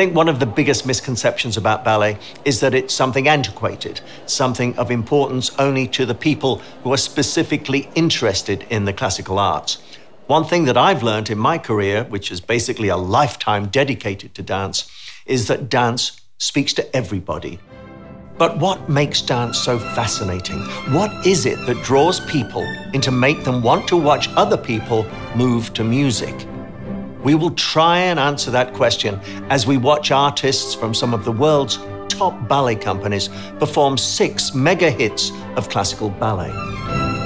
think one of the biggest misconceptions about ballet is that it's something antiquated, something of importance only to the people who are specifically interested in the classical arts. One thing that I've learned in my career, which is basically a lifetime dedicated to dance, is that dance speaks to everybody. But what makes dance so fascinating? What is it that draws people and to make them want to watch other people move to music? We will try and answer that question as we watch artists from some of the world's top ballet companies perform 6 mega hits of classical ballet.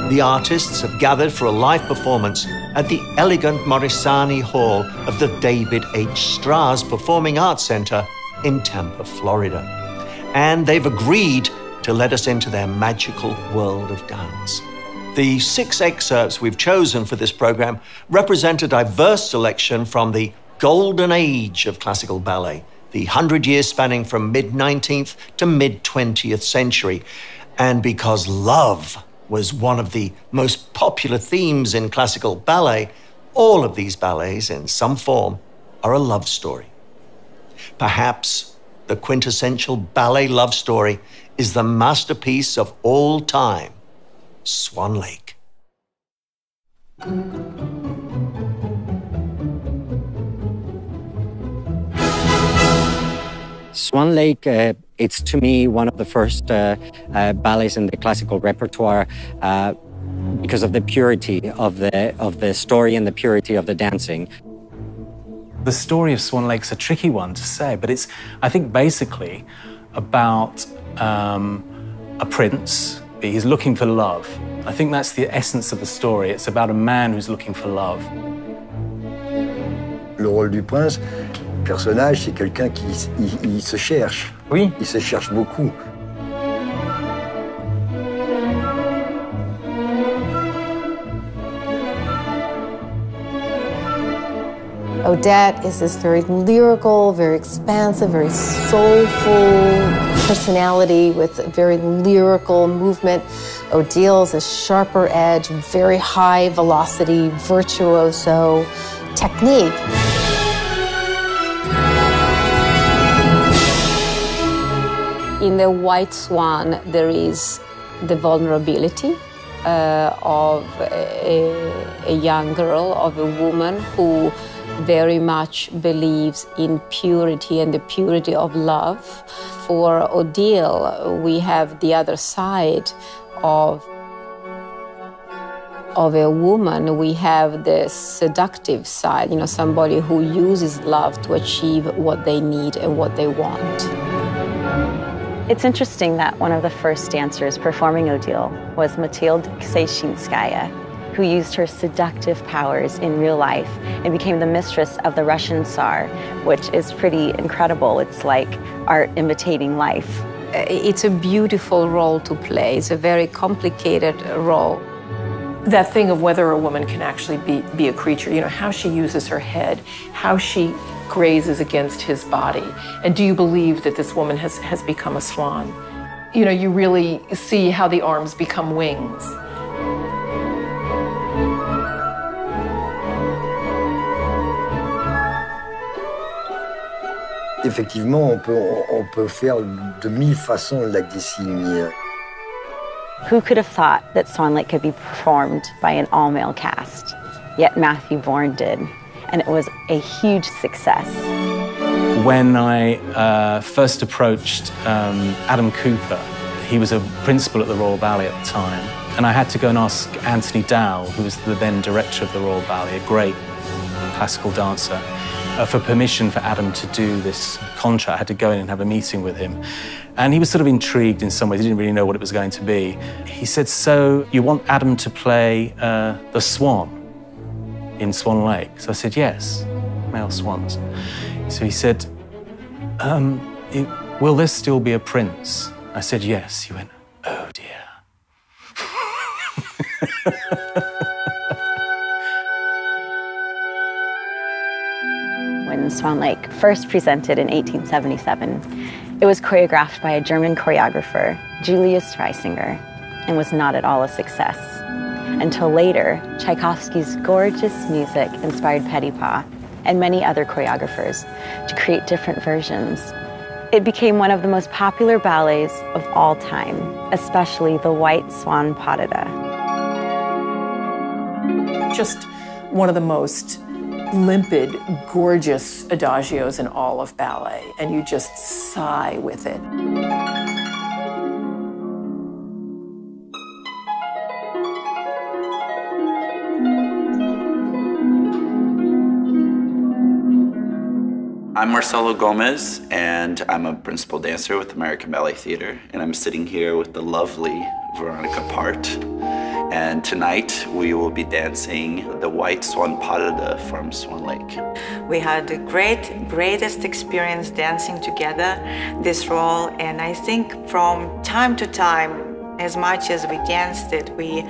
The artists have gathered for a live performance at the elegant Morisani Hall of the David H. Strauss Performing Arts Center in Tampa, Florida. And they've agreed to let us into their magical world of dance. The 6 excerpts we've chosen for this program represent a diverse selection from the golden age of classical ballet, the 100 years spanning from mid-19th to mid-20th century. And because love was one of the most popular themes in classical ballet, all of these ballets, in some form, are a love story. Perhaps the quintessential ballet love story is the masterpiece of all time, Swan Lake. Swan Lake, it's to me one of the first ballets in the classical repertoire because of the purity of the story and the purity of the dancing. The story of Swan Lake's a tricky one to say, but it's, I think, basically about a prince. He's looking for love. I think that's the essence of the story. It's about a man who's looking for love. Le rôle du prince, le personnage, c'est quelqu'un qui il se cherche. Oui. Il se cherche beaucoup. Odette is this very lyrical, very expansive, very soulful personality with a very lyrical movement. Odile's a sharper edge, very high velocity, virtuoso technique. In the White Swan, there is the vulnerability of a young girl, of a woman who very much believes in purity and the purity of love. For Odile, we have the other side of a woman. We have the seductive side, you know, somebody who uses love to achieve what they need and what they want. It's interesting that one of the first dancers performing Odile was Mathilde Kseshinskaya, who used her seductive powers in real life and became the mistress of the Russian Tsar, which is pretty incredible. It's like art imitating life. It's a beautiful role to play. It's a very complicated role. That thing of whether a woman can actually be a creature, you know, how she uses her head, how she grazes against his body. And do you believe that this woman has become a swan? You know, you really see how the arms become wings. Effectivement, on peut faire de 1000 façons la désigner. Who could have thought that Swan Lake could be performed by an all-male cast? Yet Matthew Bourne did, and it was a huge success. When I first approached Adam Cooper, he was a principal at the Royal Ballet at the time, and I had to go and ask Anthony Dow, who was the then director of the Royal Ballet, a great classical dancer, for permission for Adam to do this contract. I had to go in and have a meeting with him. And he was sort of intrigued in some ways. He didn't really know what it was going to be. He said, so you want Adam to play the swan in Swan Lake? So I said, yes, male swans. So he said, will there still be a prince? I said, yes. He went, oh dear. When Swan Lake first presented in 1877, it was choreographed by a German choreographer, Julius Reisinger, and was not at all a success. Until later, Tchaikovsky's gorgeous music inspired Petipa, and many other choreographers to create different versions. It became one of the most popular ballets of all time, especially the White Swan Parada. Just one of the most limpid, gorgeous adagios in all of ballet, and you just sigh with it. I'm Marcelo Gomez, and I'm a principal dancer with American Ballet Theater, and I'm sitting here with the lovely Veronica Part. And tonight we will be dancing the White Swan Parada from Swan Lake. We had the greatest experience dancing together this role, and I think from time to time, as much as we danced it, we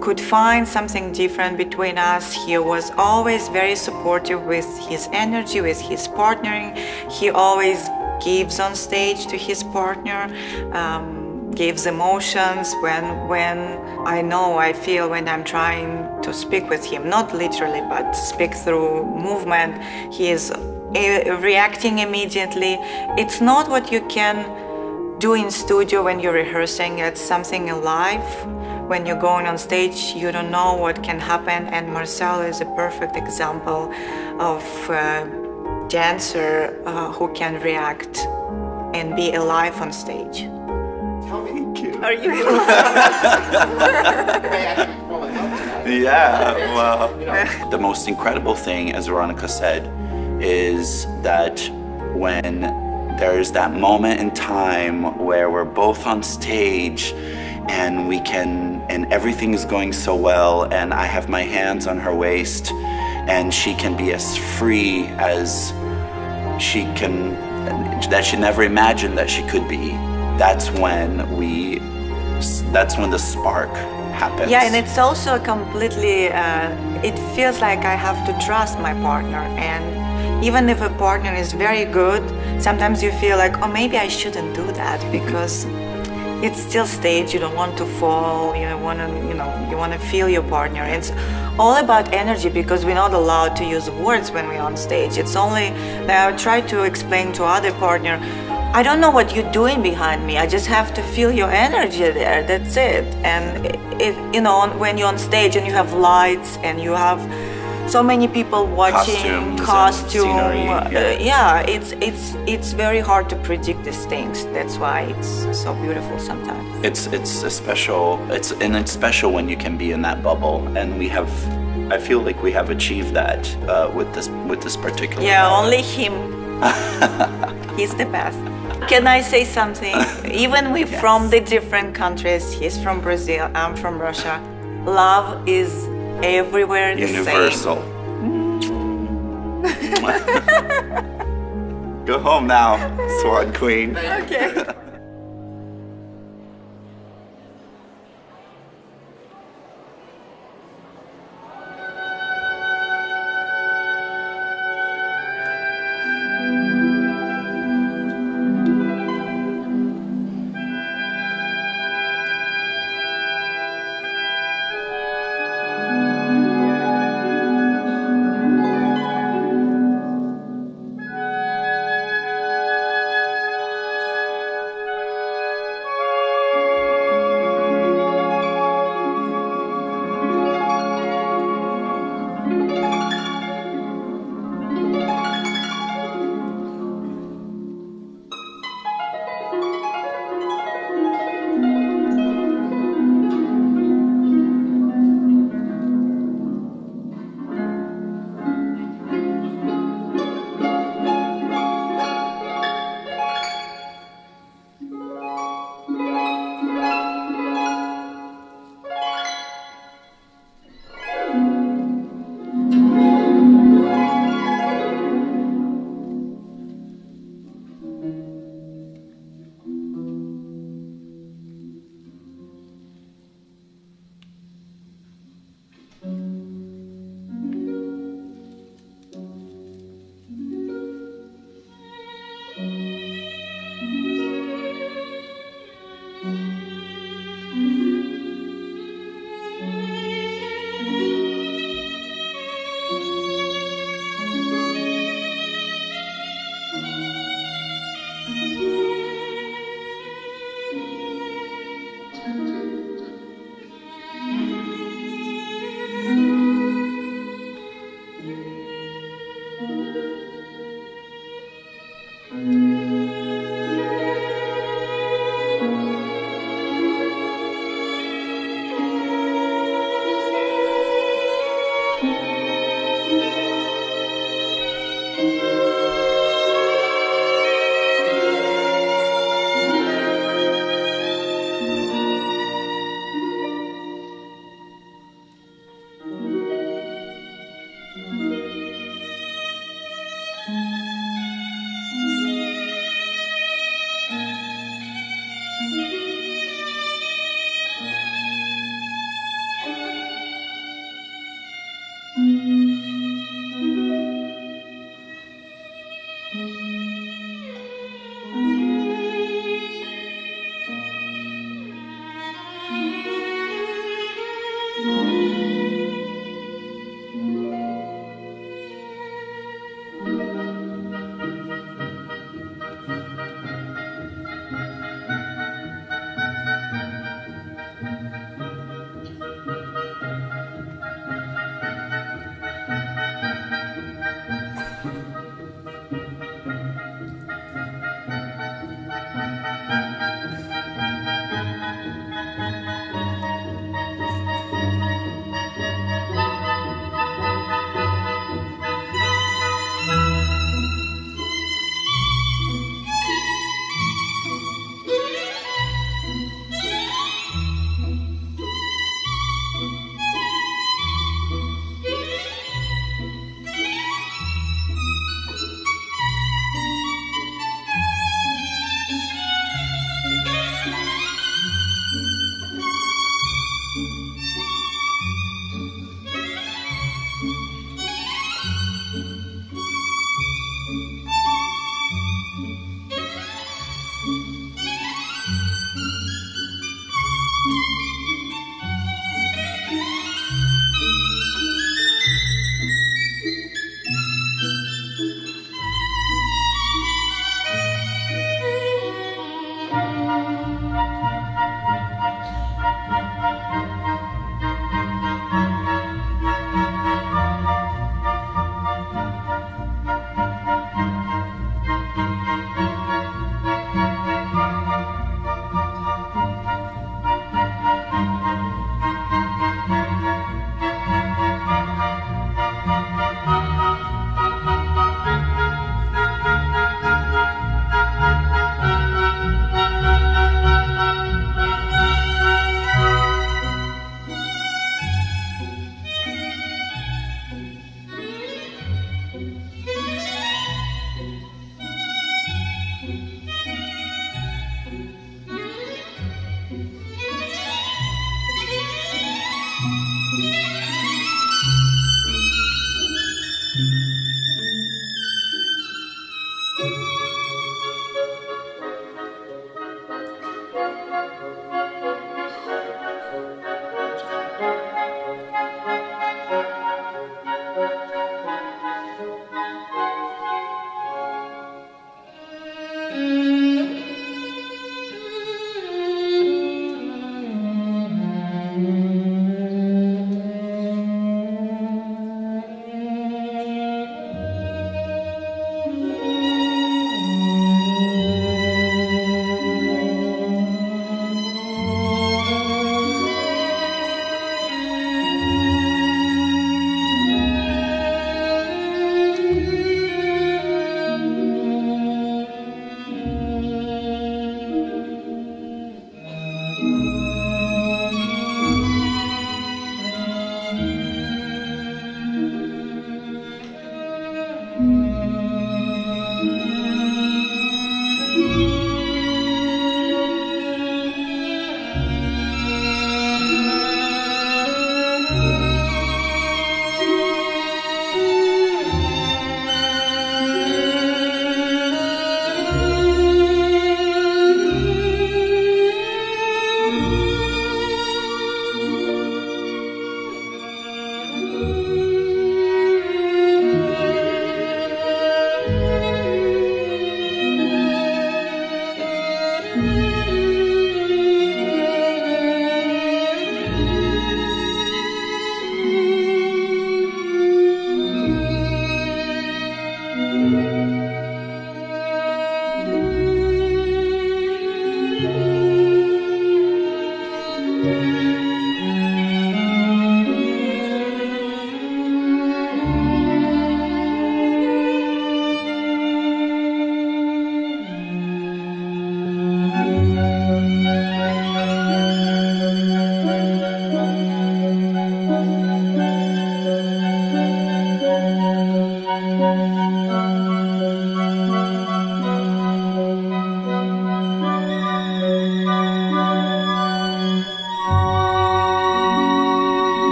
could find something different between us. He was always very supportive with his energy, with his partnering. He always gives on stage to his partner, gives emotions when I feel when I'm trying to speak with him, not literally, but speak through movement. He is reacting immediately. It's not what you can do in studio when you're rehearsing. It's something alive. When you're going on stage, you don't know what can happen, and Marcelo is a perfect example of a dancer who can react and be alive on stage. Thank you. Are you? Yeah, well, the most incredible thing, as Veronica said, is that when there's that moment in time where we're both on stage and and everything is going so well, and I have my hands on her waist, and she can be as free as that she never imagined that she could be. That's when the spark happens. Yeah, and it's also completely, it feels like I have to trust my partner, and even if a partner is very good, sometimes you feel like, oh, maybe I shouldn't do that, because it's still stage, you don't want to fall, you want to feel your partner. It's all about energy, because we're not allowed to use words when we're on stage. It's only that I try to explain to other partner, I don't know what you're doing behind me, I just have to feel your energy there, that's it. And when you're on stage and you have lights and you have so many people watching, scenery, it's very hard to predict these things. That's why it's so beautiful sometimes. It's special when you can be in that bubble, and I feel like we have achieved that with this particular. Yeah, only him. He's the best. Can I say something? Even we Yes. from the different countries, he's from Brazil, I'm from Russia. Love is everywhere the universal. same. Go home now, Swan Queen. Okay.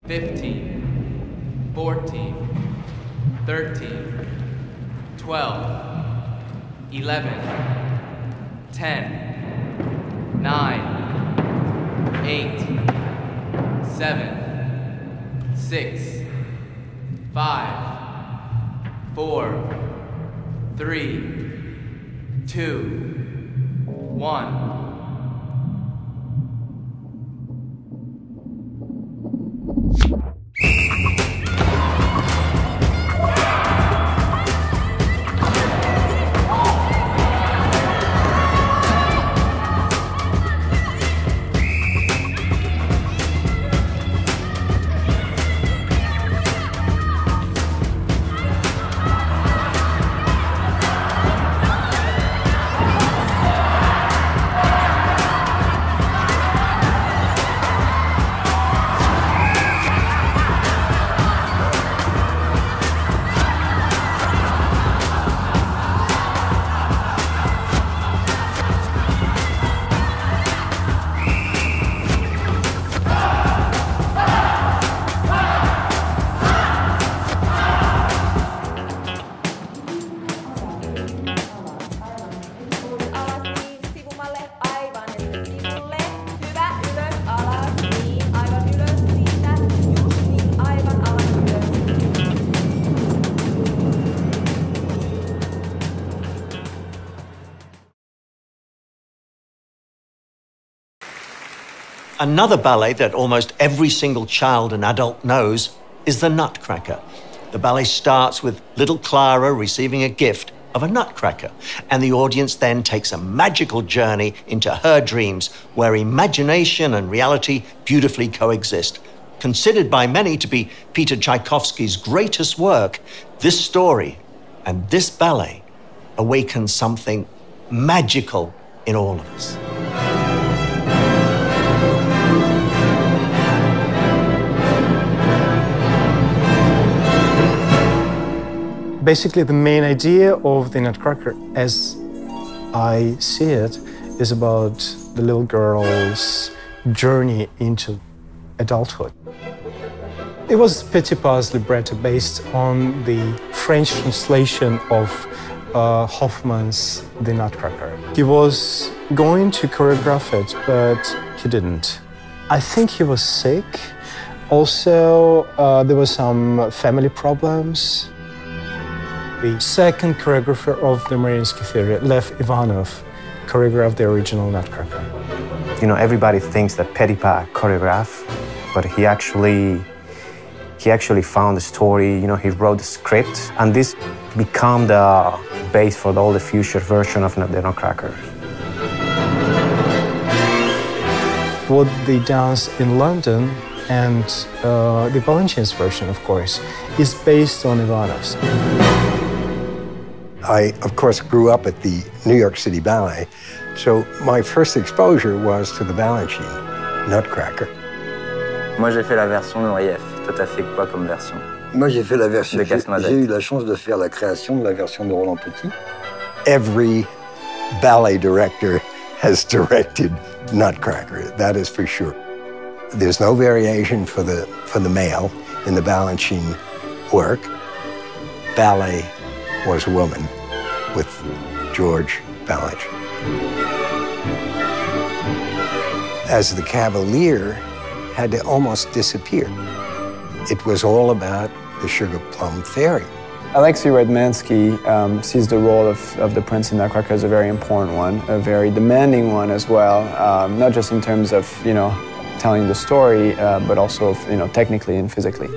15, 14, 13, 12, 11, 10, 9, 8, 7, 6, 5, 4, 3, 2, 1. Another ballet that almost every single child and adult knows is the Nutcracker. The ballet starts with little Clara receiving a gift of a nutcracker, and the audience then takes a magical journey into her dreams, where imagination and reality beautifully coexist. Considered by many to be Peter Tchaikovsky's greatest work, this story and this ballet awakens something magical in all of us. Basically, the main idea of the Nutcracker, as I see it, is about the little girl's journey into adulthood. It was Petit Pas libretto based on the French translation of Hoffmann's The Nutcracker. He was going to choreograph it, but he didn't. I think he was sick. Also, there were some family problems. The second choreographer of the Mariinsky Theater, Lev Ivanov, choreographed the original Nutcracker. You know, everybody thinks that Petit Pas choreographed, but he actually found the story, you know, he wrote the script, and this became the base for all the future version of the Nutcracker. What they dance in London and the Balanchine's version, of course, is based on Ivanov's. I, of course, grew up at the New York City Ballet, so my first exposure was to the Balanchine, Nutcracker. Moi, j'ai fait la version de Nourieff. Toi, t'as fait quoi comme version? Moi, j'ai fait la version. J'ai eu la chance de faire la création de la version de Roland Petit. Every ballet director has directed Nutcracker, that is for sure. There's no variation for the male in the Balanchine work. Ballet was a woman with George Balanchine. As the Cavalier had to almost disappear. It was all about the Sugar Plum Fairy. Alexei Redmansky sees the role of the Prince in Nutcracker as a very important one, a very demanding one as well, not just in terms of, you know, telling the story, but also, you know, technically and physically.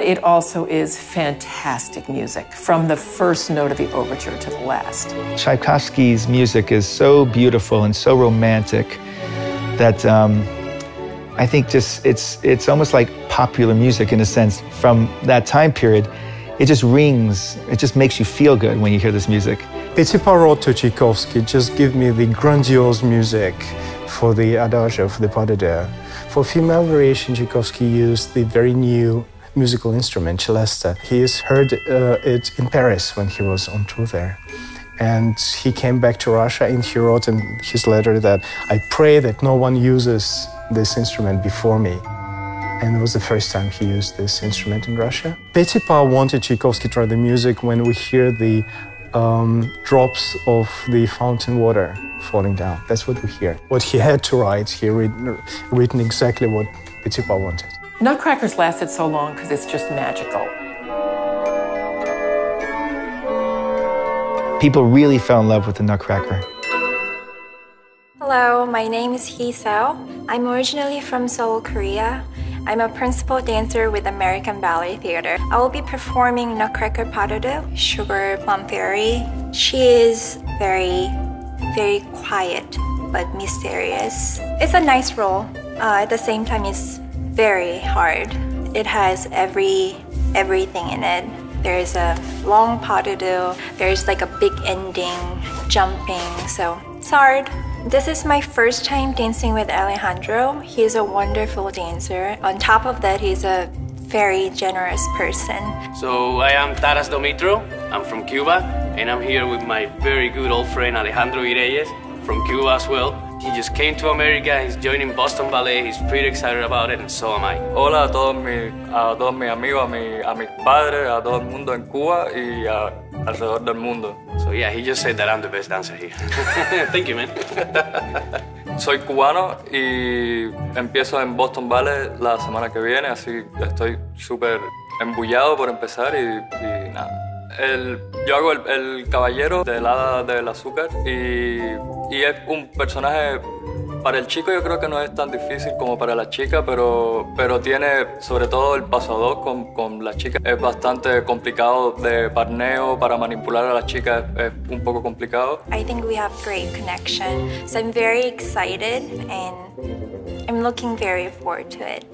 It also is fantastic music, from the first note of the overture to the last. Tchaikovsky's music is so beautiful and so romantic that I think just it's almost like popular music in a sense. From that time period, it just rings, it just makes you feel good when you hear this music. Petit Pas wrote to Tchaikovsky, just give me the grandiose music for the adagio, for the pas de deux. For female variation, Tchaikovsky used the very new musical instrument, celesta. He has heard it in Paris when he was on tour there. And he came back to Russia and he wrote in his letter that I pray that no one uses this instrument before me. And it was the first time he used this instrument in Russia. Petipa wanted Tchaikovsky to write the music when we hear the drops of the fountain water falling down. That's what we hear. What he had to write, he written exactly what Petipa wanted. Nutcrackers lasted so long because it's just magical. People really fell in love with the Nutcracker. Hello, my name is Hee Seo. I'm originally from Seoul, Korea. I'm a principal dancer with American Ballet Theater. I will be performing Nutcracker Parudo, Sugar Plum Fairy. She is very quiet but mysterious. It's a nice role. At the same time, it's very hard. It has everything in it. There's a long parudo, there's like a big ending, jumping, so it's hard. This is my first time dancing with Alejandro. He's a wonderful dancer. On top of that, he's a very generous person. So I am Taras Domitro. I'm from Cuba, and I'm here with my very good old friend Alejandro Ireyes from Cuba as well. He just came to America, he's joining Boston Ballet, he's pretty excited about it, and so am I. Hola a todos mis amigos, a mis padres, a todo el mundo en Cuba y alrededor del mundo. So yeah, he just said that I'm the best dancer here. Thank you, man. Soy cubano y empiezo en Boston Ballet la semana que viene, así estoy súper embullado por empezar y nada. Yo hago el caballero del hada del azúcar y es un personaje, para el chico yo creo que no es tan difícil como para la chica, pero tiene sobre todo el paso a dos con la chica. Es bastante complicado de parneo, para manipular a la chica es un poco complicado. I think we have great connection, so I'm very excited and I'm looking very forward to it.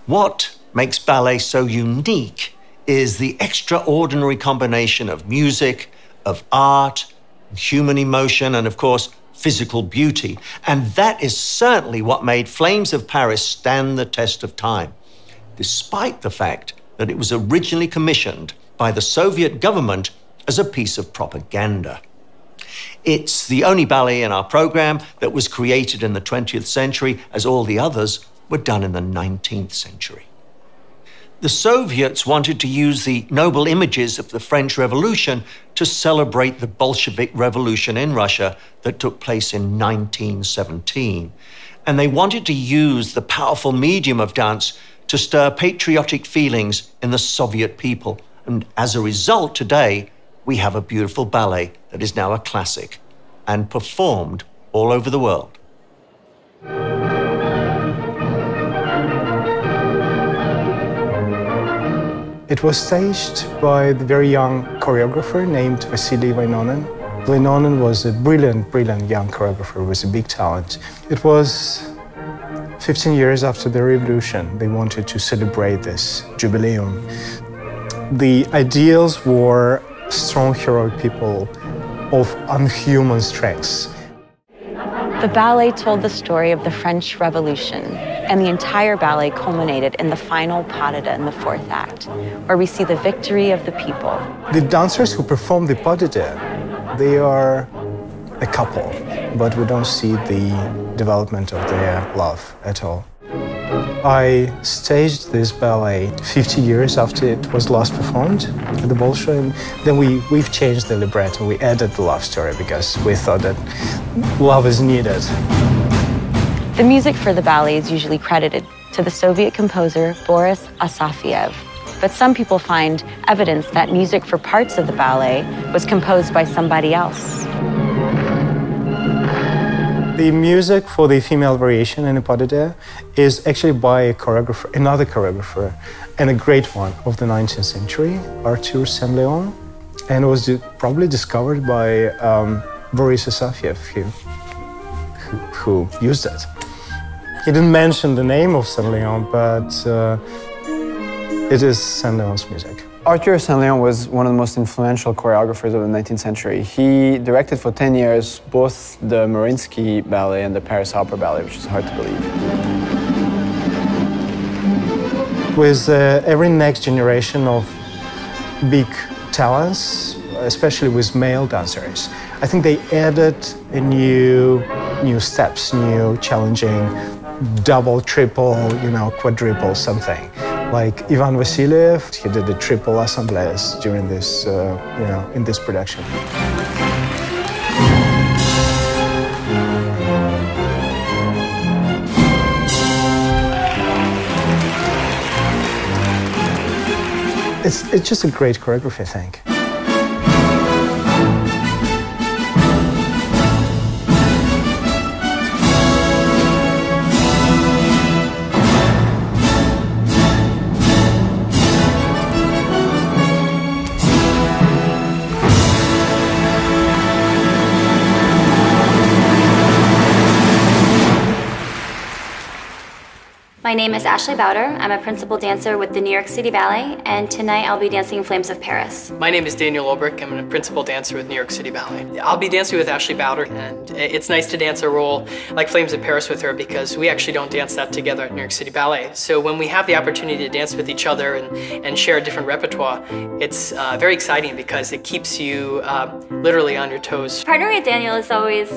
What makes ballet so unique is the extraordinary combination of music, of art, human emotion, and of course, physical beauty. And that is certainly what made Flames of Paris stand the test of time, despite the fact that it was originally commissioned by the Soviet government as a piece of propaganda. It's the only ballet in our program that was created in the 20th century, as all the others were done in the 19th century. The Soviets wanted to use the noble images of the French Revolution to celebrate the Bolshevik Revolution in Russia that took place in 1917. And they wanted to use the powerful medium of dance to stir patriotic feelings in the Soviet people. And as a result, today, we have a beautiful ballet that is now a classic and performed all over the world. It was staged by the very young choreographer named Vasily Vainonen. Vainonen was a brilliant, brilliant young choreographer with a big talent. It was 15 years after the revolution. They wanted to celebrate this jubileum. The ideals were strong, heroic people of unhuman strengths. The ballet told the story of the French Revolution, and the entire ballet culminated in the final pas de deux in the fourth act, where we see the victory of the people. The dancers who perform the pas de deux, they are a couple, but we don't see the development of their love at all. I staged this ballet 50 years after it was last performed at the Bolshoi, and then we've changed the libretto. We added the love story because we thought that love is needed. The music for the ballet is usually credited to the Soviet composer Boris Asafiev, but some people find evidence that music for parts of the ballet was composed by somebody else. The music for the female variation in the pas de deux is actually by a choreographer, another choreographer, and a great one of the 19th century, Arthur Saint-Léon, and it was probably discovered by Boris Asafiev, who used it. He didn't mention the name of Saint-Léon, but it is Saint-Léon's music. Arthur Saint-Léon was one of the most influential choreographers of the 19th century. He directed for 10 years both the Mariinsky Ballet and the Paris Opera Ballet, which is hard to believe. With every next generation of big talents, especially with male dancers, I think they added a new steps, new challenging double, triple, quadruple something. Like Ivan Vassiliev, he did the triple assemblées during this, in this production. It's just a great choreography, I think. My name is Ashley Bowder. I'm a principal dancer with the New York City Ballet, and tonight I'll be dancing Flames of Paris. My name is Daniel Olbrich. I'm a principal dancer with New York City Ballet. I'll be dancing with Ashley Bowder, and it's nice to dance a role like Flames of Paris with her because we actually don't dance that together at New York City Ballet. So when we have the opportunity to dance with each other and share a different repertoire, it's very exciting because it keeps you literally on your toes. Partnering with Daniel is always,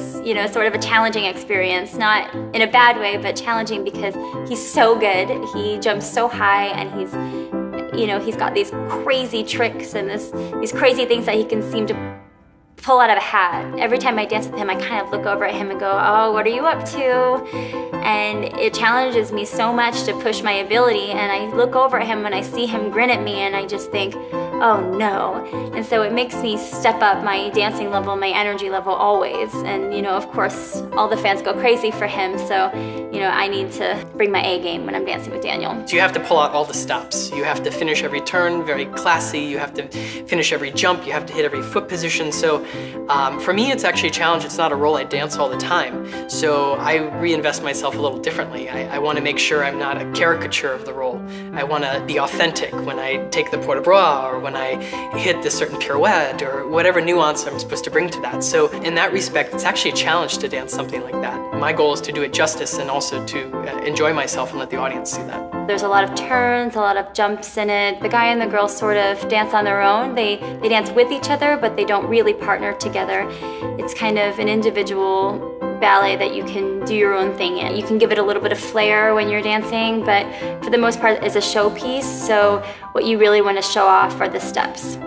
sort of a challenging experience, not in a bad way, but challenging because he's so good. He jumps so high, and he's got these crazy tricks and these crazy things that he can seem to pull out of a hat. Every time I dance with him, I kind of look over at him and go, oh, what are you up to? And it challenges me so much to push my ability, and I look over at him and I see him grin at me, and I just think, oh no. And so it makes me step up my dancing level, my energy level always. And of course, all the fans go crazy for him, so you know, I need to bring my A game when I'm dancing with Daniel. So you have to pull out all the stops. You have to finish every turn very classy. You have to finish every jump. You have to hit every foot position. So for me, it's actually a challenge. It's not a role I dance all the time. So I reinvest myself a little differently. I want to make sure I'm not a caricature of the role. I want to be authentic when I take the port de bras or when I hit this certain pirouette or whatever nuance I'm supposed to bring to that. So in that respect, it's actually a challenge to dance something like that. My goal is to do it justice and also to enjoy myself and let the audience see that. There's a lot of turns, a lot of jumps in it. The guy and the girl sort of dance on their own. They dance with each other, but they don't really partner together. It's kind of an individual ballet that you can do your own thing in. You can give it a little bit of flair when you're dancing, but for the most part it's a showpiece, so what you really want to show off are the steps.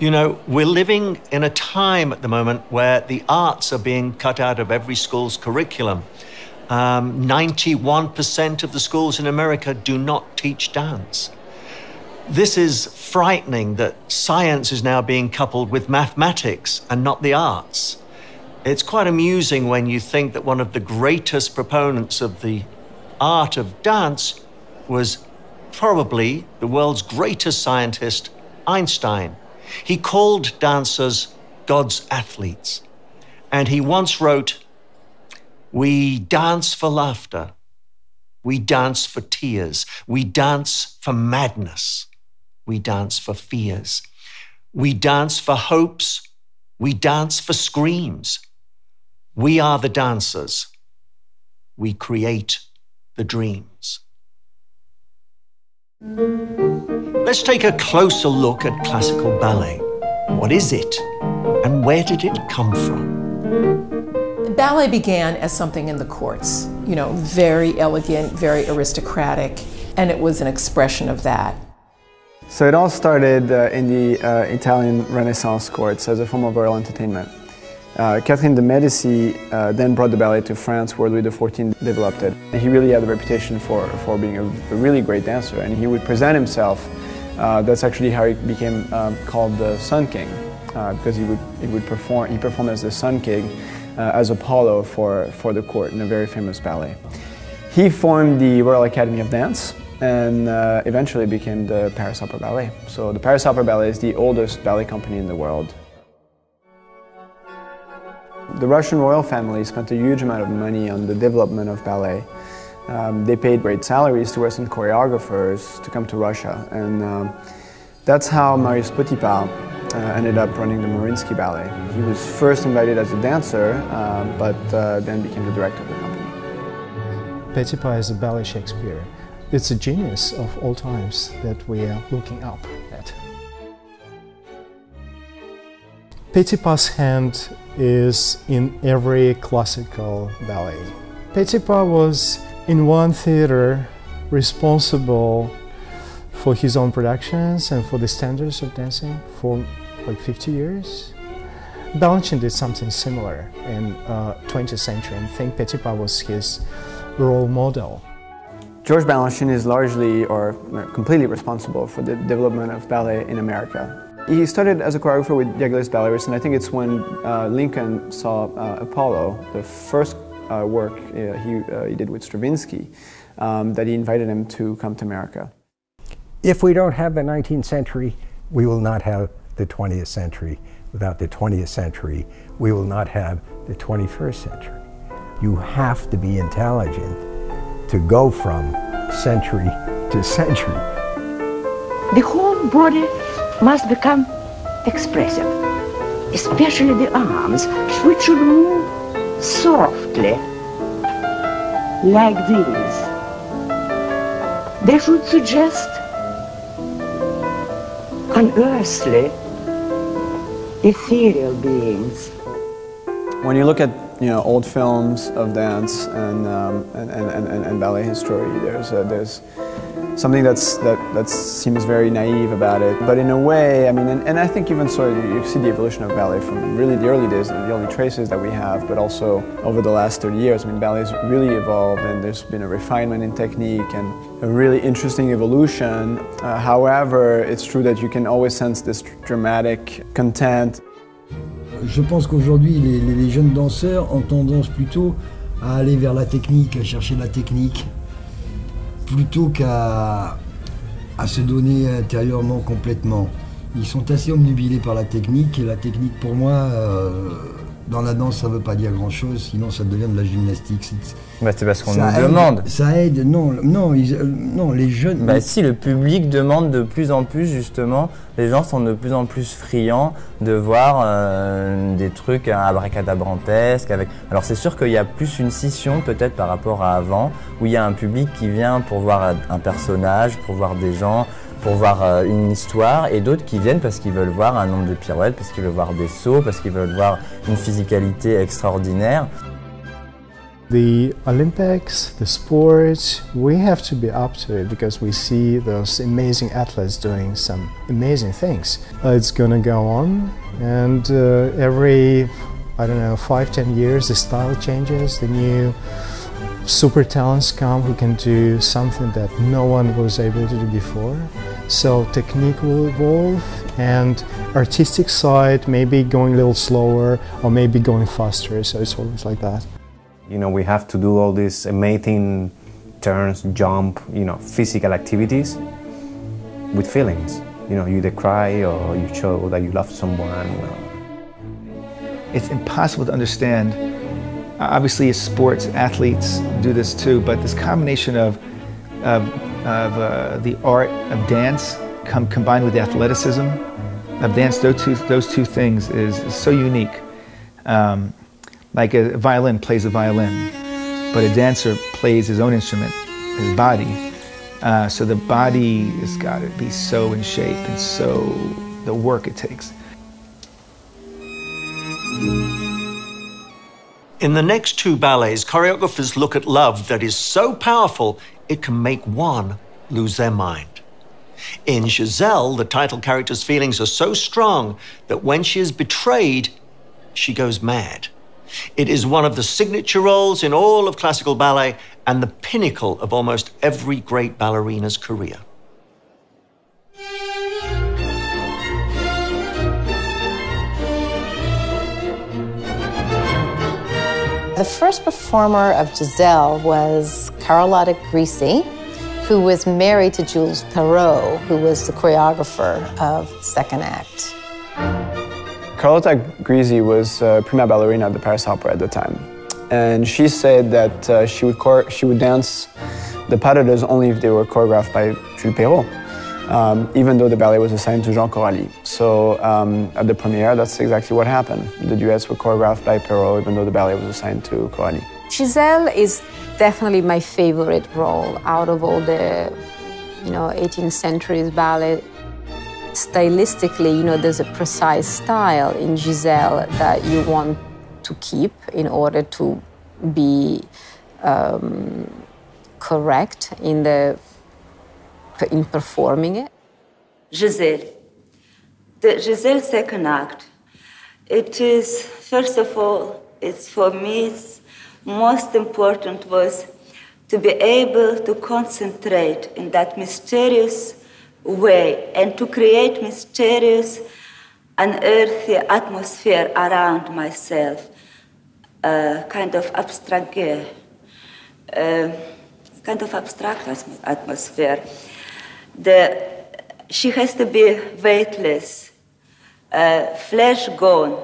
You know, we're living in a time at the moment where the arts are being cut out of every school's curriculum. 91% of the schools in America do not teach dance. This is frightening that science is now being coupled with mathematics and not the arts. It's quite amusing when you think that one of the greatest proponents of the art of dance was probably the world's greatest scientist, Einstein. He called dancers God's athletes. And he once wrote, "We dance for laughter. We dance for tears. We dance for madness. We dance for fears. We dance for hopes. We dance for screams. We are the dancers. We create the dreams." Let's take a closer look at classical ballet. What is it? And where did it come from? Ballet began as something in the courts, you know, very elegant, very aristocratic, and it was an expression of that. So it all started in the Italian Renaissance courts as a form of royal entertainment. Catherine de Medici then brought the ballet to France, where Louis XIV developed it. He really had a reputation for being a really great dancer, and he would present himself. That's actually how he became called the Sun King, because he performed as the Sun King, as Apollo for the court in a very famous ballet. He formed the Royal Academy of Dance and eventually became the Paris Opera Ballet. So the Paris Opera Ballet is the oldest ballet company in the world. The Russian royal family spent a huge amount of money on the development of ballet. They paid great salaries to Western choreographers to come to Russia, and that's how Marius Petipa ended up running the Mariinsky Ballet. He was first invited as a dancer, but then became the director of the company. Petipa is a ballet Shakespeare. It's a genius of all times that we are looking up at. Petipa's hand is in every classical ballet. Petipa was in one theater responsible for his own productions and for the standards of dancing for like 50 years. Balanchine did something similar in 20th century, and I think Petipa was his role model. Georges Balanchine is largely or completely responsible for the development of ballet in America. He started as a choreographer with Diaghilev Ballerist, and I think it's when Lincoln saw Apollo, the first work he did with Stravinsky, that he invited him to come to America. If we don't have the 19th century, we will not have the 20th century. Without the 20th century, we will not have the 21st century. You have to be intelligent to go from century to century. The whole body must become expressive, especially the arms, which should move softly, like this. They should suggest unearthly, ethereal beings. When you look at old films of dance and ballet history, there's something that seems very naive about it. But in a way, I mean, and I think even so, you see the evolution of ballet from really the early days, the early traces that we have, but also over the last 30 years. I mean, ballet's really evolved, and there's been a refinement in technique and a really interesting evolution. However, it's true that you can always sense this dramatic content. Je pense qu'aujourd'hui, les jeunes danseurs ont tendance plutôt à aller vers la technique, à chercher la technique, plutôt qu'à se donner intérieurement complètement. Ils sont assez omnubilés par la technique, et la technique pour moi, dans la danse, ça ne veut pas dire grand-chose, sinon ça devient de la gymnastique. C'est parce qu'on nous demande. Ça aide, non, les jeunes... Si, le public demande de plus en plus, justement, les gens sont de plus en plus friands de voir des trucs abracadabrantesques. Alors c'est sûr qu'il y a plus une scission peut-être par rapport à avant, où il y a un public qui vient pour voir un personnage, pour voir des gens, pour voir une histoire, et d'autres qui viennent parce qu'ils veulent voir un nombre de pirouettes, parce qu'ils veulent voir des sauts, parce qu'ils veulent voir une physicalité extraordinaire. The Olympics, the sport, we have to be up to it because we see those amazing athletes doing some amazing things. It's gonna go on, and every, I don't know, 5-10 years the style changes, the new super talents come who can do something that no one was able to do before. So technique will evolve, and artistic side maybe going a little slower or maybe going faster, so it's always like that. You know, we have to do all these amazing turns, jump, you know, physical activities with feelings. You know, you either cry or you show that you love someone. It's impossible to understand. Obviously, as sports athletes do this too, but this combination of the art of dance combined with the athleticism of dance, those two things is so unique. Like a violin plays a violin, but a dancer plays his own instrument, his body. So the body has got to be so in shape, and so the work it takes. In the next two ballets, choreographers look at love that is so powerful it can make one lose their mind. In Giselle, the title character's feelings are so strong that when she is betrayed, she goes mad. It is one of the signature roles in all of classical ballet and the pinnacle of almost every great ballerina's career. The first performer of Giselle was Carlotta Grisi, who was married to Jules Perrault, who was the choreographer of the second act. Carlotta Grisi was a prima ballerina at the Paris Opera at the time. And she said that she would dance the pas de deux only if they were choreographed by Jules Perrault, even though the ballet was assigned to Jean Coralie. So at the premiere, that's exactly what happened. The duets were choreographed by Perrault, even though the ballet was assigned to Coralie. Giselle is definitely my favorite role out of all the, 18th century ballet. Stylistically, there's a precise style in Giselle that you want to keep in order to be correct in performing it. Giselle. The Giselle second act, it is, first of all, for me, most important was to be able to concentrate in that mysterious way and to create mysterious, unearthly atmosphere around myself, kind of abstract atmosphere. She has to be weightless, flesh gone.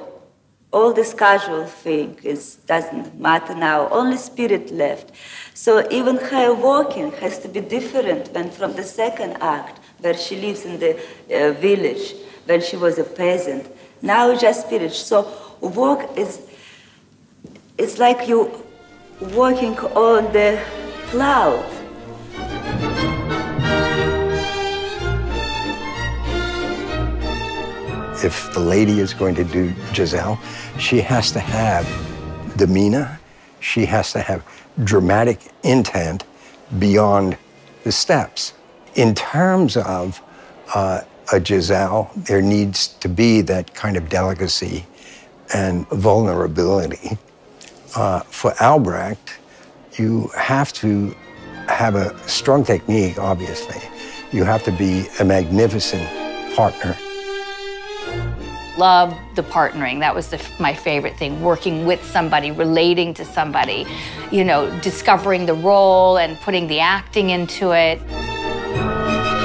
All this casual thing doesn't matter now, only spirit left. So even her walking has to be different than from the second act, where she lives in the village, when she was a peasant. Now just spirit. So walk it's like you walking on the cloud. If the lady is going to do Giselle, she has to have demeanor, she has to have dramatic intent beyond the steps. In terms of a Giselle, there needs to be that kind of delicacy and vulnerability. For Albrecht, you have to have a strong technique, obviously. You have to be a magnificent partner. Love the partnering. That was my favorite thing, working with somebody, relating to somebody, discovering the role and putting the acting into it.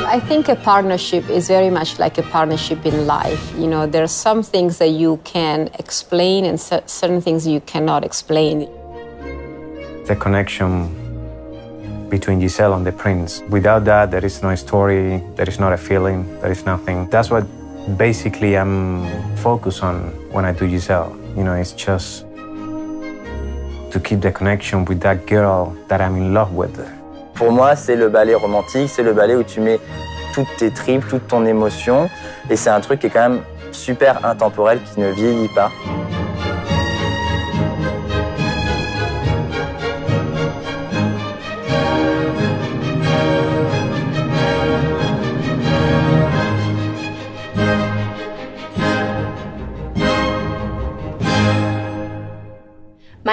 I think a partnership is very much like a partnership in life. There are some things that you can explain and certain things you cannot explain. The connection between Giselle and the prince. Without that, there is no story, there is not a feeling, there is nothing. That's what basically I'm focused on when I do Giselle. It's just to keep the connection with that girl that I'm in love with. Pour moi, c'est le ballet romantique, c'est le ballet où tu mets toutes tes tripes, toute ton émotion, et c'est un truc qui est quand même super intemporel, qui ne vieillit pas.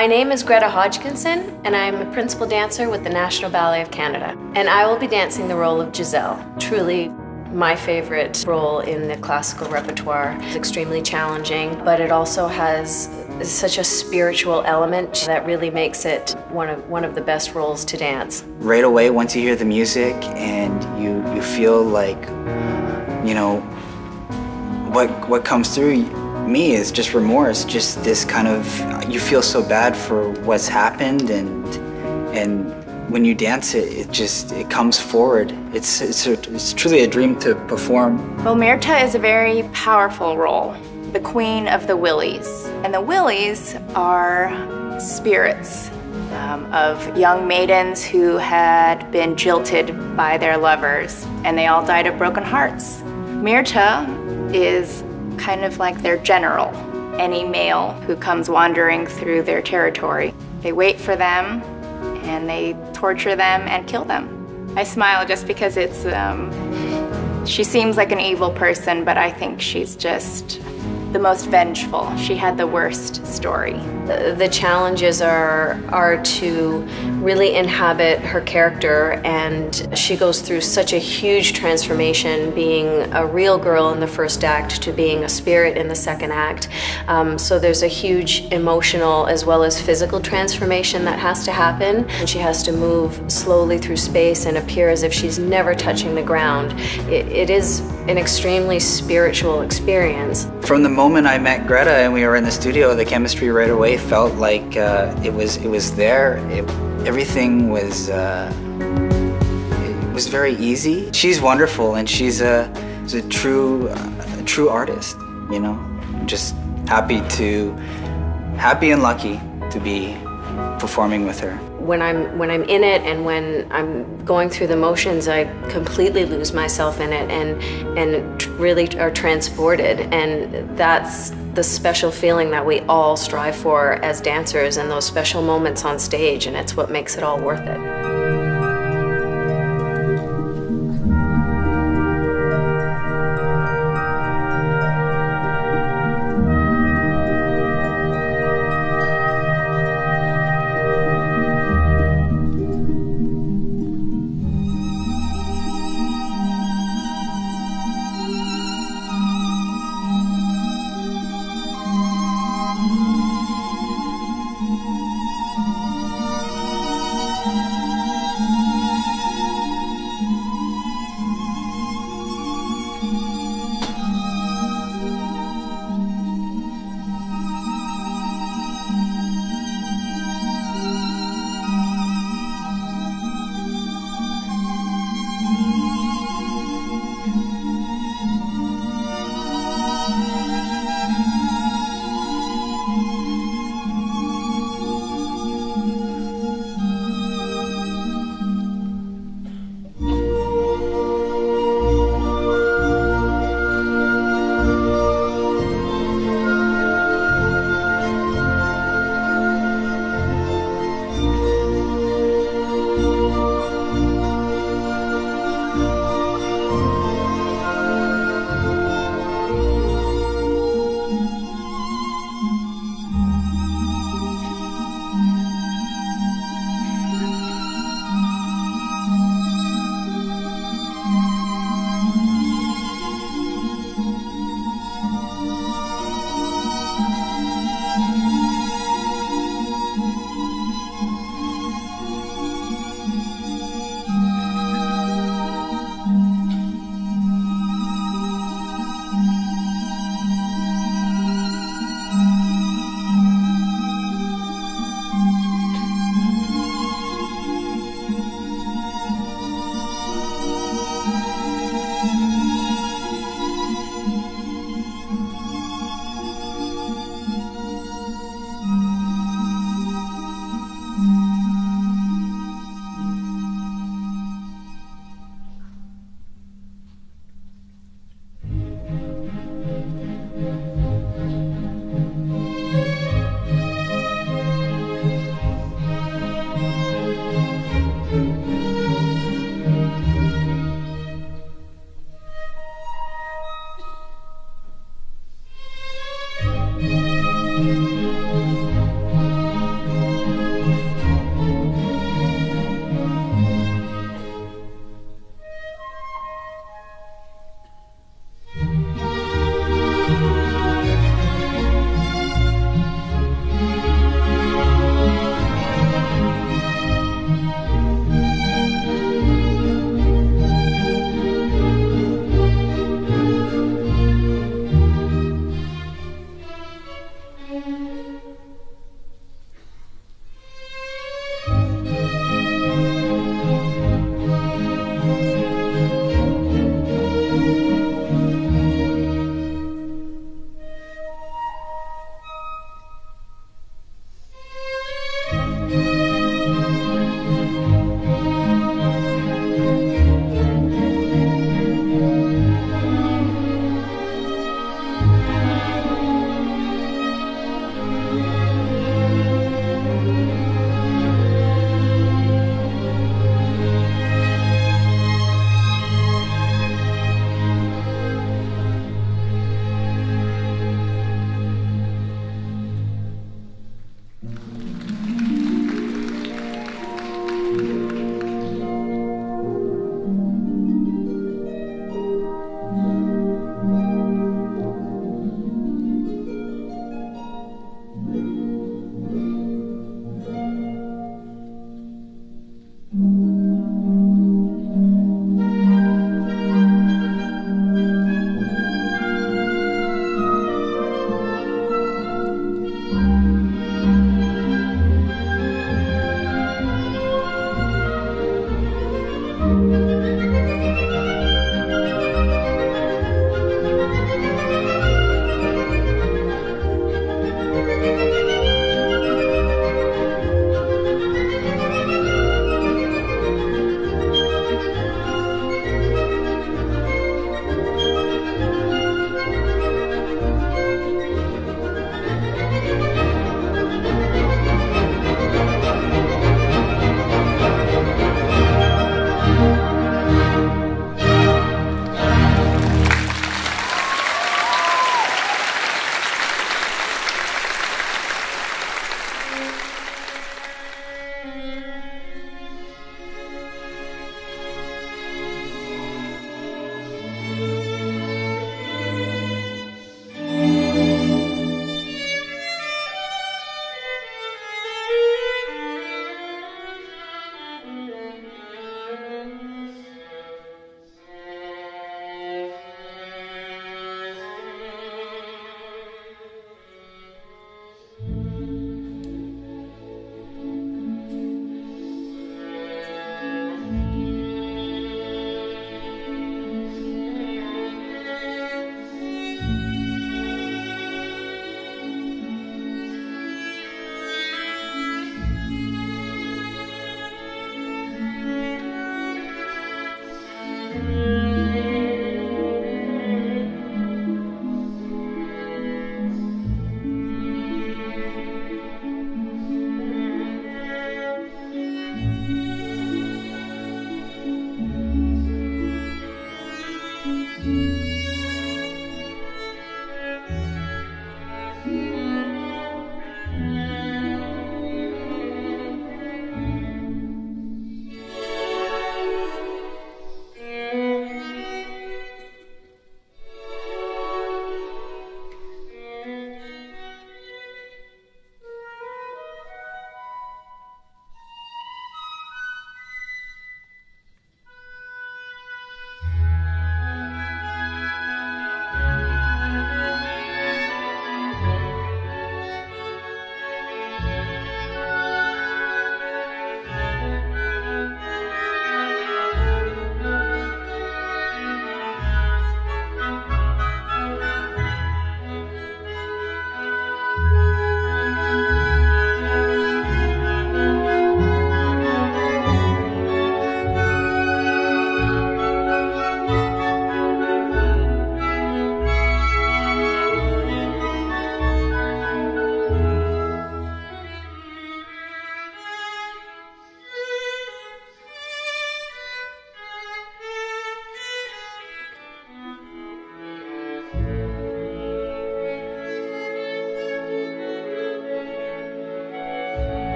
My name is Greta Hodgkinson, and I'm a principal dancer with the National Ballet of Canada. And I will be dancing the role of Giselle. Truly my favorite role in the classical repertoire. It's extremely challenging, but it also has such a spiritual element that really makes it one of the best roles to dance. Right away, once you hear the music and you feel like, you know, what comes through me is just remorse, just this kind of, you feel so bad for what's happened, and when you dance it comes forward. It's truly a dream to perform. Well, Mirta is a very powerful role, the queen of the willies. And the willies are spirits of young maidens who had been jilted by their lovers, and they all died of broken hearts. Mirta is kind of like their general, any male who comes wandering through their territory. They wait for them, and they torture them and kill them. I smile just because it's, she seems like an evil person, but I think she's just the most vengeful. She had the worst story. The challenges are to really inhabit her character, and she goes through such a huge transformation, being a real girl in the first act to being a spirit in the second act. So there's a huge emotional as well as physical transformation that has to happen, and she has to move slowly through space and appear as if she's never touching the ground. It is an extremely spiritual experience. From the moment I met Greta and we were in the studio, the chemistry right away felt like it was there. Everything was very easy. She's wonderful, and she's a true artist. You know, just happy and lucky to be performing with her. When I'm in it and when I'm going through the motions, I completely lose myself in it and really are transported. And that's the special feeling that we all strive for as dancers, and those special moments on stage, and it's what makes it all worth it.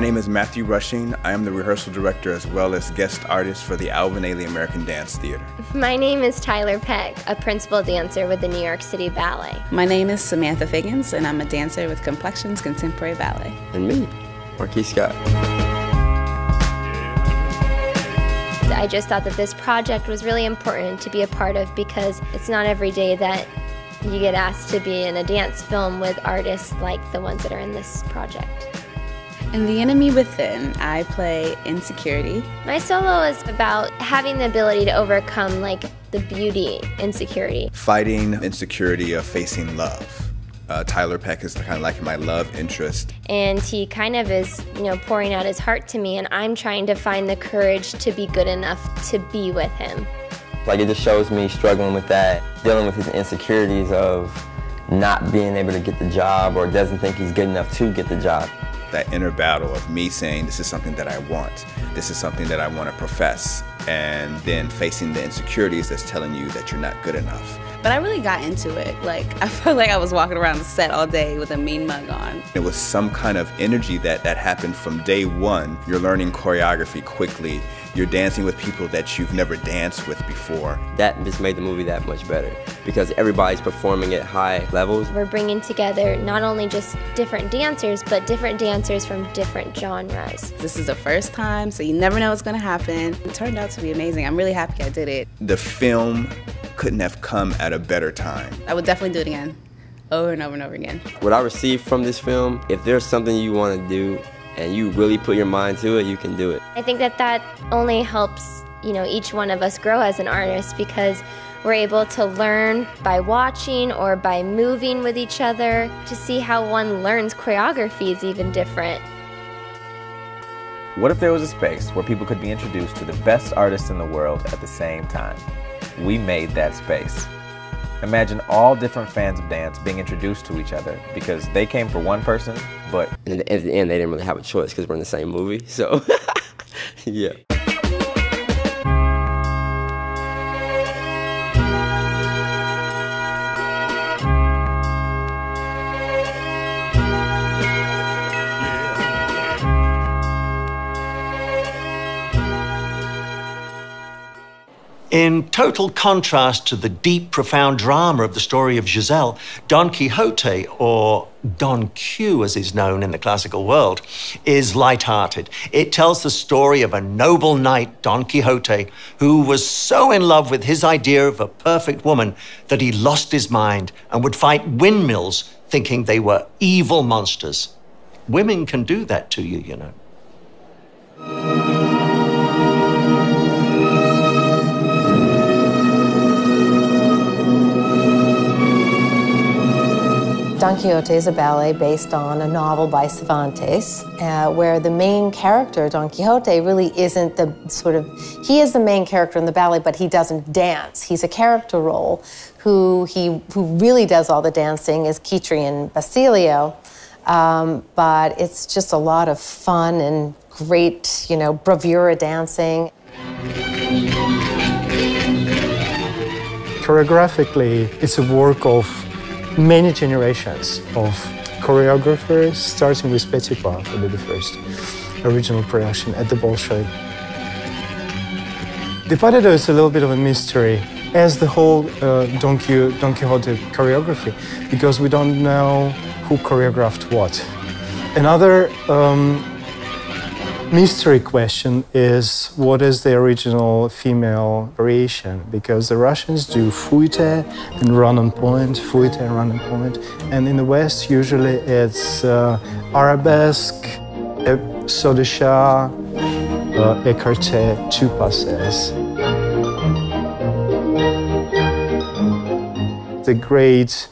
My name is Matthew Rushing. I am the rehearsal director as well as guest artist for the LABYRINTH American Dance Theater. My name is Tyler Peck, a principal dancer with the New York City Ballet. My name is Samantha Figgins, and I'm a dancer with Complexions Contemporary Ballet. And me, Marquis Scott. I just thought that this project was really important to be a part of because it's not every day that you get asked to be in a dance film with artists like the ones that are in this project. In The Enemy Within, I play Insecurity. My solo is about having the ability to overcome like the beauty insecurity. Fighting insecurity of facing love. Tyler Peck is kind of like my love interest. And he kind of is, pouring out his heart to me, and I'm trying to find the courage to be good enough to be with him. Like, it just shows me struggling with that, dealing with his insecurities of not being able to get the job or doesn't think he's good enough to get the job. That inner battle of me saying, this is something that I want, this is something that I want to profess, and then facing the insecurities that's telling you that you're not good enough. But I really got into it. Like, I felt like I was walking around the set all day with a mean mug on. It was some kind of energy that happened from day one. You're learning choreography quickly. You're dancing with people that you've never danced with before. That just made the movie that much better because everybody's performing at high levels. We're bringing together not only just different dancers, but different dancers from different genres. This is the first time, so you never know what's going to happen. It turned out to be amazing. I'm really happy I did it. The film couldn't have come at a better time. I would definitely do it again, over and over and over again. What I received from this film, if there's something you want to do and you really put your mind to it, you can do it. I think that only helps, each one of us grow as an artist because we're able to learn by watching or by moving with each other. To see how one learns choreography is even different. What if there was a space where people could be introduced to the best artists in the world at the same time? We made that space. Imagine all different fans of dance being introduced to each other because they came for one person, but at the end they didn't really have a choice because we're in the same movie, so yeah. In total contrast to the deep, profound drama of the story of Giselle, Don Quixote, or Don Q as is known in the classical world, is light-hearted. It tells the story of a noble knight, Don Quixote, who was so in love with his idea of a perfect woman that he lost his mind and would fight windmills thinking they were evil monsters. Women can do that to you, you know. Don Quixote is a ballet based on a novel by Cervantes, where the main character, Don Quixote, really isn't he is the main character in the ballet, but he doesn't dance. He's a character role. Who really does all the dancing is Kitri Basilio, but it's just a lot of fun and great, bravura dancing. Choreographically, it's a work of many generations of choreographers, starting with Petipa, who did the first original production at the Bolshoi. The pas de deux is a little bit of a mystery, as the whole Don Quixote choreography, because we don't know who choreographed what. Another mystery question is, what is the original female variation? Because the Russians do fouette and run on point, fouette and run on point. And in the West, usually it's arabesque, saut de chat, écarté, two passes. The great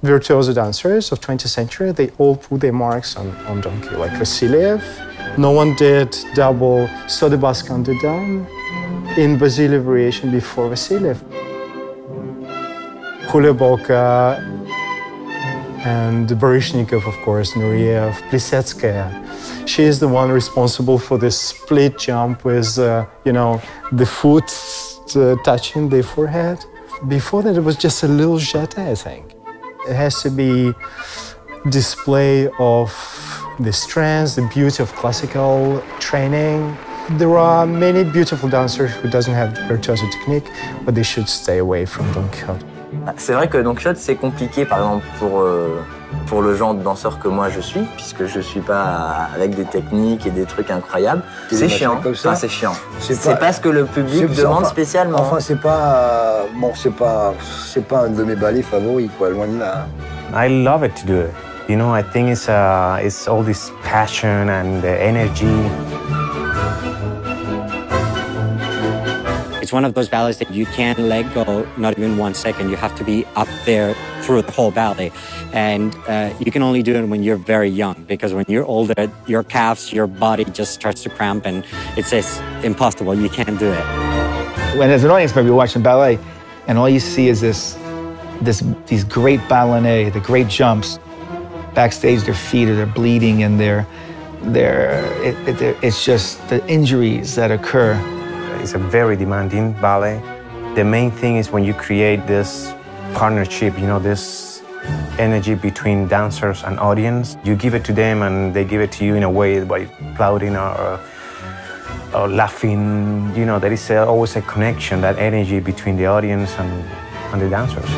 virtuoso dancers of 20th century, they all put their marks on donkey, like Vasiliev. No one did double saut de basque de dame in Basiliev variation before Vasiliev. Kulebolka and Baryshnikov, of course, Nureyev, Plisetskaya. She is the one responsible for this split jump with, the foot touching the forehead. Before that, it was just a little jeté, I think. It has to be display of the strengths, the beauty of classical training. There are many beautiful dancers who doesn't have virtuoso technique, but they should stay away from Don Quixote. C'est vrai que Don Quixote, c'est compliqué, par exemple, pour le genre de danseur que moi je suis, puisque je suis pas avec des techniques et des trucs incroyables. C'est chiant, enfin, c'est chiant. C'est pas ce que le public demande spécialement. Enfin, c'est pas un de mes ballets favoris, quoi, loin de là. I love it to do it. You know, I think it's all this passion and the energy. It's one of those ballets that you can't let go, not even 1 second. You have to be up there through the whole ballet. And you can only do it when you're very young, because when you're older, your calves, your body just starts to cramp and it's just impossible. You can't do it. When as an audience member, you're watching ballet and all you see is these great ballerinas, the great jumps. Backstage, their feet are bleeding and it's just the injuries that occur. It's a very demanding ballet. The main thing is when you create this partnership, you know, this energy between dancers and audience. You give it to them and they give it to you in a way by applauding or laughing. You know, there is always a connection, that energy between the audience and the dancers.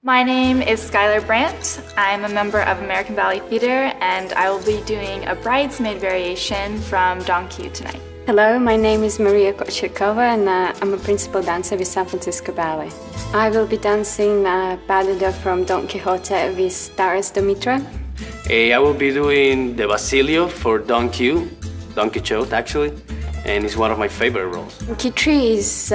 My name is Skylar Brandt. I'm a member of American Ballet Theater, and I will be doing a bridesmaid variation from Don Quixote tonight. Hello, my name is Maria Kocherkova, and I'm a principal dancer with San Francisco Ballet. I will be dancing Balada from Don Quixote with Taras Domitra. I will be doing the Basilio for Don Quixote actually, and it's one of my favorite roles. Kitri is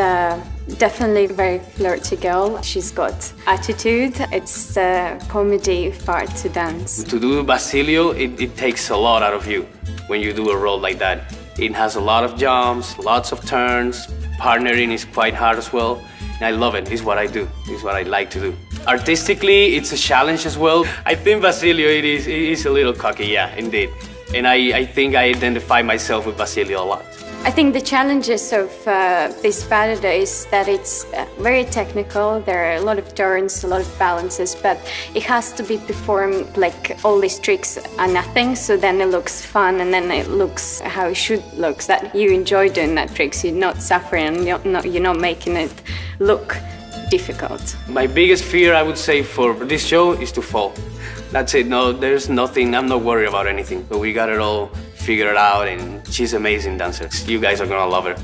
definitely a very flirty girl. She's got attitude. It's a comedy part to dance. To do Basilio, it takes a lot out of you when you do a role like that. It has a lot of jumps, lots of turns. Partnering is quite hard as well. And I love it. It's what I do. It's what I like to do. Artistically, it's a challenge as well. I think Basilio, it is a little cocky, yeah, indeed. And I think I identify myself with Basilio a lot. I think the challenges of this ballet is that it's very technical. There are a lot of turns, a lot of balances, but it has to be performed like all these tricks are nothing, so then it looks fun and then it looks how it should look, so that you enjoy doing that tricks. You're not suffering, you're not making it look difficult. My biggest fear, I would say, for this show is to fall. That's it. No, there's nothing. I'm not worried about anything, but we got it all figured out, and she's an amazing dancer. You guys are gonna love her.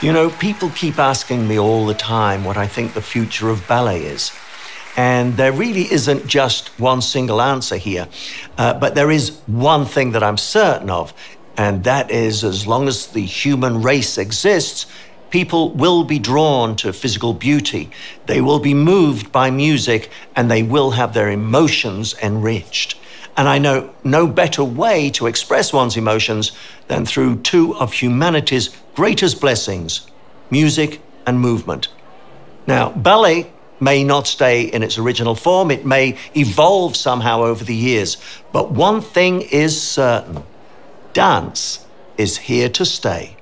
You know, people keep asking me all the time what I think the future of ballet is. And there really isn't just one single answer here. But there is one thing that I'm certain of, and that is as long as the human race exists, people will be drawn to physical beauty. They will be moved by music, and they will have their emotions enriched. And I know no better way to express one's emotions than through two of humanity's greatest blessings, music and movement. Now, ballet may not stay in its original form. It may evolve somehow over the years. But one thing is certain. Dance is here to stay.